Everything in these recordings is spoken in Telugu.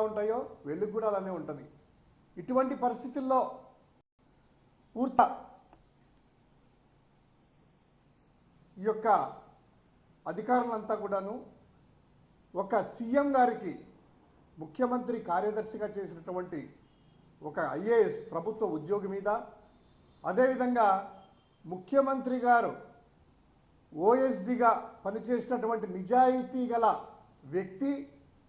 ఉంటాయో వెలుగు కూడా అలానే ఉంటుంది. ఇటువంటి పరిస్థితుల్లో పూర్తి ఈ యొక్క అధికారులంతా కూడాను ఒక సీఎం గారికి ముఖ్యమంత్రి కార్యదర్శిగా చేసినటువంటి ఒక ఐఏఎస్ ప్రభుత్వ ఉద్యోగి మీద, అదేవిధంగా ముఖ్యమంత్రి గారు ఓఎస్డిగా పనిచేసినటువంటి నిజాయితీ గల వ్యక్తి,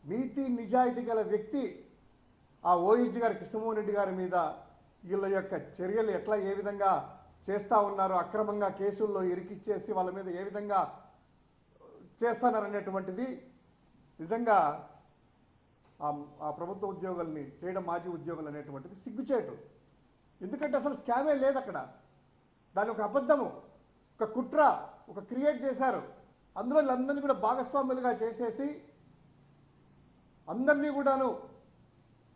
నీతి నిజాయితీ గల వ్యక్తి ఆ ఓఎస్డి గారి కృష్ణమోహన్ రెడ్డి గారి మీద వీళ్ళ యొక్క చర్యలు ఏ విధంగా చేస్తూ ఉన్నారో, అక్రమంగా కేసుల్లో ఇరికిచ్చేసి వాళ్ళ మీద ఏ విధంగా చేస్తున్నారనేటువంటిది నిజంగా ఆ ప్రభుత్వ ఉద్యోగుల్ని చేయడం, మాజీ ఉద్యోగులు అనేటువంటిది సిగ్గుచేటు. ఎందుకంటే అసలు స్కామే లేదు అక్కడ. దాని ఒక అబద్ధము, ఒక కుట్ర, ఒక క్రియేట్ చేశారు. అందులో వీళ్ళందరినీ కూడా భాగస్వాములుగా చేసేసి అందరినీ కూడాను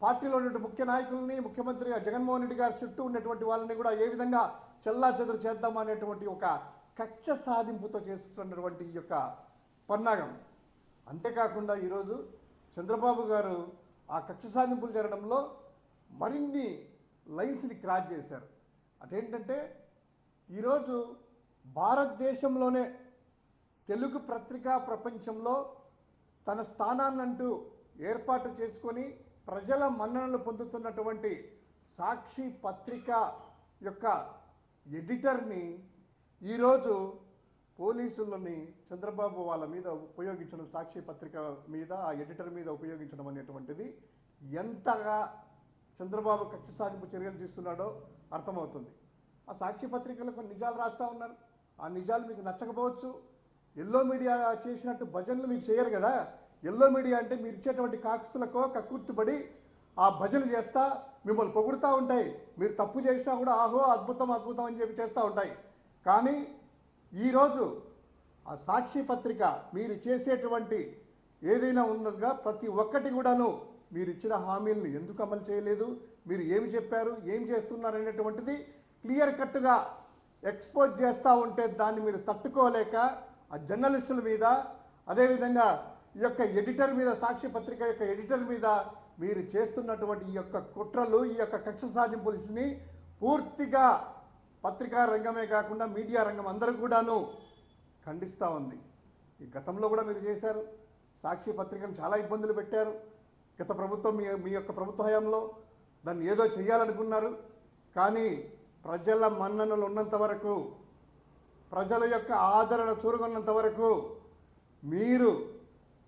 పార్టీలో ఉన్నటువంటి ముఖ్య నాయకుల్ని, ముఖ్యమంత్రి జగన్మోహన్ రెడ్డి గారి చుట్టూ ఉన్నటువంటి వాళ్ళని కూడా ఏ విధంగా చెల్లా చెదురు చేద్దాం అనేటువంటి ఒక కక్ష సాధింపుతో చేస్తున్నటువంటి ఈ యొక్క పన్నాగం. అంతేకాకుండా ఈరోజు చంద్రబాబు గారు ఆ కక్ష సాధింపులు జరగడంలో మరిన్ని లైన్స్ని క్రాస్ చేశారు. అదేంటంటే ఈరోజు భారతదేశంలోనే తెలుగు పత్రికా ప్రపంచంలో తన స్థానాన్నంటూ ఏర్పాటు చేసుకొని ప్రజల మన్ననలు పొందుతున్నటువంటి సాక్షి పత్రిక యొక్క ఎడిటర్ని ఈరోజు పోలీసులని చంద్రబాబు వాళ్ళ మీద ఉపయోగించడం, సాక్షి పత్రిక మీద ఆ ఎడిటర్ మీద ఉపయోగించడం అనేటువంటిది ఎంతగా చంద్రబాబు కక్ష సాధింపు చర్యలు తీస్తున్నాడో అర్థమవుతుంది. ఆ సాక్షి పత్రికలో కొన్ని నిజాలు రాస్తూ ఉన్నారు. ఆ నిజాలు మీకు నచ్చకపోవచ్చు. ఎల్లో మీడియా చేసినట్టు భజనలు మీకు చేయరు కదా. ఎల్లో మీడియా అంటే మీరు ఇచ్చేటువంటి కాక్సులకో కక్కుర్తిపడి ఆ భజనలు చేస్తా మిమ్మల్ని పొగుడుతూ ఉంటాయి. మీరు తప్పు చేసినా కూడా ఆహో అద్భుతం అద్భుతం అని చెప్పి చేస్తూ ఉంటాయి. కానీ ఈరోజు ఆ సాక్షి పత్రిక మీరు చేసేటువంటి ఏదైనా ఉన్నదిగా ప్రతి ఒక్కటి కూడాను మీరు ఇచ్చిన హామీలను ఎందుకు అమలు చేయలేదు, మీరు ఏమి చెప్పారు, ఏం చేస్తున్నారు అనేటువంటిది క్లియర్ కట్గా ఎక్స్పోజ్ చేస్తూ ఉంటే దాన్ని మీరు తట్టుకోలేక ఆ జర్నలిస్టుల మీద, అదేవిధంగా ఈ యొక్క ఎడిటర్ మీద, సాక్షి పత్రిక యొక్క ఎడిటర్ మీద మీరు చేస్తున్నటువంటి ఈ యొక్క కుట్రలు, ఈ యొక్క కక్ష సాధింపుల్ని పూర్తిగా పత్రికా రంగమే కాకుండా మీడియా రంగం అందరూ కూడాను ఖండిస్తూ ఉంది. ఈ గతంలో కూడా మీరు చేశారు. సాక్షి పత్రికను చాలా ఇబ్బందులు పెట్టారు. గత ప్రభుత్వం మీ యొక్క ప్రభుత్వ హయాంలో దాన్ని ఏదో చేయాలనుకున్నారు. కానీ ప్రజల మన్ననలు ఉన్నంత వరకు, ప్రజల యొక్క ఆదరణ చూరగొన్నంత వరకు మీరు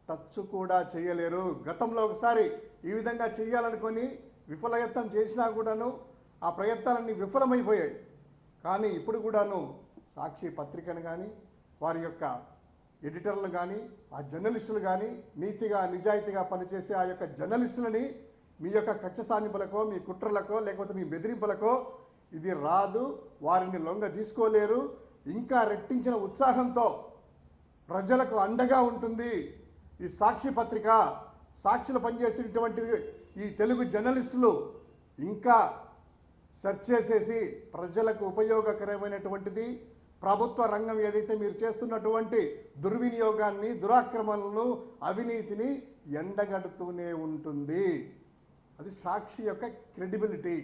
టచ్ కూడా చేయలేరు. గతంలో ఒకసారి ఈ విధంగా చేయాలనుకొని విఫలయత్నం చేసినా కూడాను ఆ ప్రయత్నాలన్నీ విఫలమైపోయాయి. కానీ ఇప్పుడు కూడాను సాక్షి పత్రికను కానీ, వారి యొక్క ఎడిటర్లు కానీ, ఆ జర్నలిస్టులు కానీ, నీతిగా నిజాయితీగా పనిచేసే ఆ యొక్క జర్నలిస్టులని మీ యొక్క కక్ష సాధింపులకో, మీ కుట్రలకో, లేకపోతే మీ బెదిరింపులకో ఇది రాదు. వారిని లొంగ తీసుకోలేరు. ఇంకా రెట్టించిన ఉత్సాహంతో ప్రజలకు అండగా ఉంటుంది ఈ సాక్షి పత్రిక. సాక్షులు పనిచేసేటువంటి ఈ తెలుగు జర్నలిస్టులు ఇంకా సెర్చ్ చేసేసి ప్రజలకు ఉపయోగకరమైనటువంటిది ప్రభుత్వ రంగం ఏదైతే మీరు చేస్తున్నటువంటి దుర్వినియోగాన్ని, దురాక్రమణలను, అవినీతిని ఎండగడుతూనే ఉంటుంది. అది సాక్షి యొక్క క్రెడిబిలిటీ.